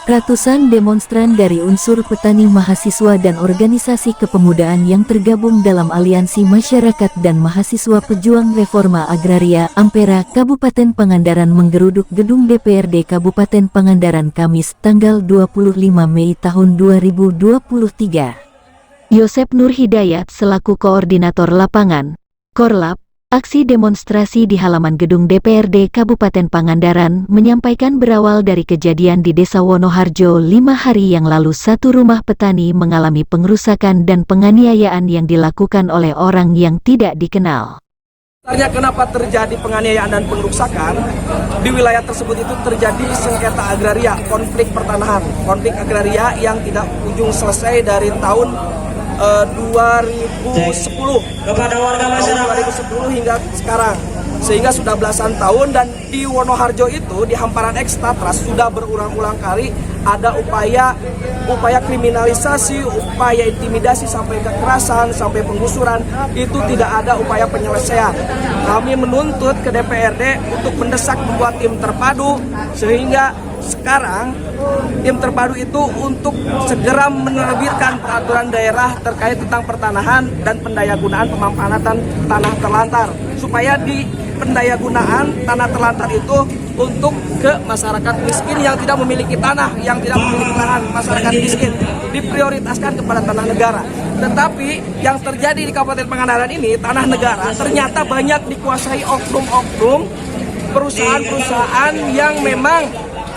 Ratusan demonstran dari unsur petani, mahasiswa dan organisasi kepemudaan yang tergabung dalam Aliansi Masyarakat dan Mahasiswa Pejuang Reforma Agraria Ampera Kabupaten Pangandaran menggeruduk gedung DPRD Kabupaten Pangandaran Kamis tanggal 25 Mei tahun 2023. Yosep Nur Hidayat selaku Koordinator Lapangan, Korlap, aksi demonstrasi di halaman gedung DPRD Kabupaten Pangandaran menyampaikan berawal dari kejadian di Desa Wonoharjo 5 hari yang lalu. Satu rumah petani mengalami pengerusakan dan penganiayaan yang dilakukan oleh orang yang tidak dikenal. Kenapa terjadi penganiayaan dan pengerusakan? Di wilayah tersebut itu terjadi sengketa agraria, konflik pertanahan, konflik agraria yang tidak kunjung selesai dari tahun 2010 kepada warga masyarakat 2010 hingga sekarang, sehingga sudah belasan tahun. Dan di Wonoharjo itu, di hamparan X Tatras, sudah berulang-ulang kali ada upaya kriminalisasi, upaya intimidasi sampai kekerasan, sampai penggusuran. Itu tidak ada upaya penyelesaian. Kami menuntut ke DPRD untuk mendesak membuat tim terpadu, sehingga sekarang tim terpadu itu untuk segera menerbitkan peraturan daerah terkait tentang pertanahan dan pendayagunaan pemanfaatan tanah terlantar, supaya di pendayagunaan tanah terlantar itu untuk ke masyarakat miskin yang tidak memiliki tanah, yang tidak memiliki lahan, masyarakat miskin diprioritaskan kepada tanah negara. Tetapi yang terjadi di Kabupaten Pangandaran ini, tanah negara ternyata banyak dikuasai oknum-oknum perusahaan-perusahaan yang memang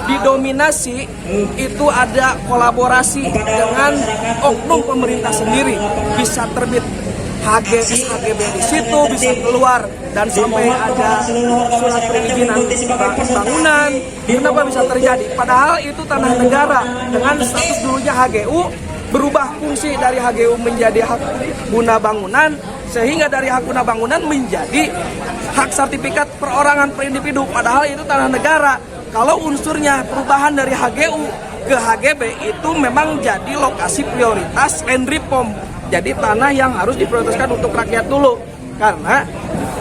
didominasi itu ada kolaborasi dengan oknum pemerintah sendiri. Bisa terbit HGB di situ, bisa keluar dan sampai ada surat perizinan bangunan. Kenapa bisa terjadi? Padahal itu tanah negara dengan status dulunya HGU, berubah fungsi dari HGU menjadi hak guna bangunan, sehingga dari hak guna bangunan menjadi hak sertifikat perorangan per individu. Padahal itu tanah negara. Kalau unsurnya perubahan dari HGU ke HGB itu memang jadi lokasi prioritas land reform. Jadi tanah yang harus diprioritaskan untuk rakyat dulu. Karena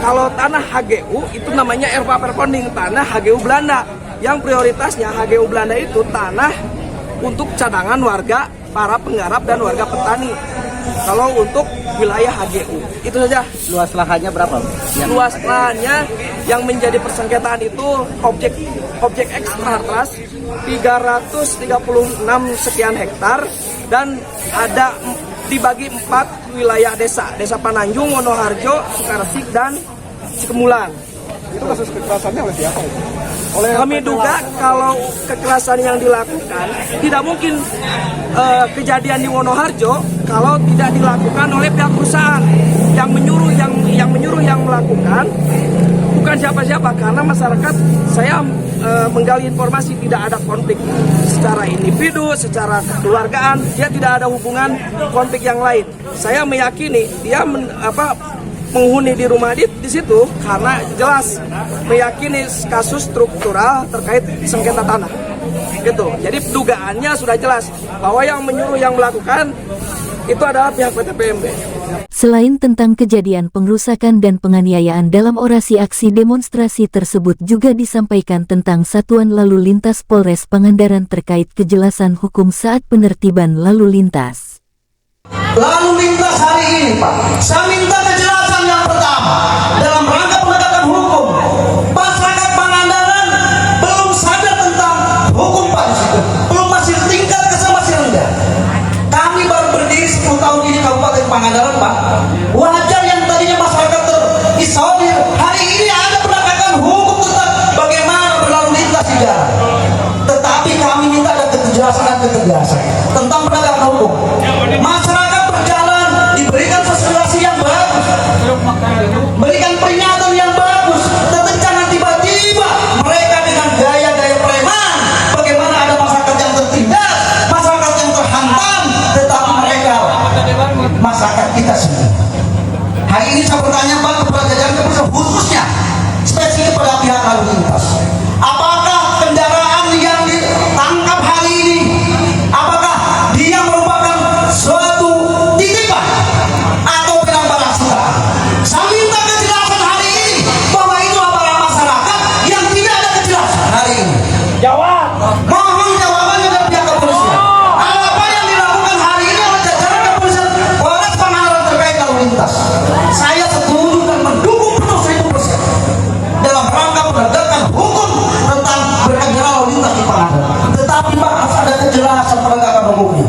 kalau tanah HGU itu namanya erva perponding, tanah HGU Belanda. Yang prioritasnya HGU Belanda itu tanah untuk cadangan warga, para penggarap dan warga petani. Kalau untuk wilayah HGU itu saja. Luas lahannya berapa? Luas lahannya yang menjadi persengketaan itu objek X Tatras 336 sekian hektar, dan ada dibagi 4 wilayah desa: Desa Pananjung, Wonoharjo, Sukaresik, dan Cikemulan. Itu kasus kekerasannya oleh siapa? Kami duga kalau kekerasan yang dilakukan tidak mungkin kejadian di Wonoharjo kalau tidak dilakukan oleh pihak perusahaan. Yang melakukan bukan siapa-siapa, karena masyarakat, saya menggali informasi, tidak ada konflik secara individu, secara kekeluargaan, dia tidak ada hubungan konflik yang lain. Saya meyakini dia menghuni di rumah di situ karena jelas meyakini kasus struktural terkait sengketa tanah. Gitu. Jadi dugaannya sudah jelas bahwa yang menyuruh, yang melakukan itu adalah pihak PT PMB. Selain tentang kejadian pengrusakan dan penganiayaan dalam orasi aksi demonstrasi tersebut, juga disampaikan tentang Satuan Lalu Lintas Polres Pangandaran terkait kejelasan hukum saat penertiban lalu lintas. Lalu lintas hari ini, Pak, saya minta kejelasan yang pertama dalam rangka penegakan hukum. Masyarakat Pangandaran belum sadar tentang hukum, Pak, di situ. Belum, masih tingkat kesan masih rendah. Kami baru berdiri 10 tahun ini Kabupaten Pangandaran, Pak. Wajar yang tadinya masyarakat terisolir, hari ini ada penegakan hukum tentang bagaimana berlalu lintas di jalan. Tetapi kami minta ada kejelasan dan ketegasan tentang penegakan hukum. Masyarakat berjalan diberikan sosialisasi yang bagus, berikan peringatan yang bagus, tetapi jangan tiba-tiba mereka dengan gaya-gaya preman. Bagaimana ada masyarakat yang tertindas, masyarakat yang terhantam, tetapi mereka masyarakat kita sendiri. Hari ini saya bertanya, Pak, kepada jajaran kepolisian, khususnya spesifik kepada pihak lalu lintas. Apakah kendaraan yang ditangkap hari ini, apakah dia merupakan suatu pokoknya.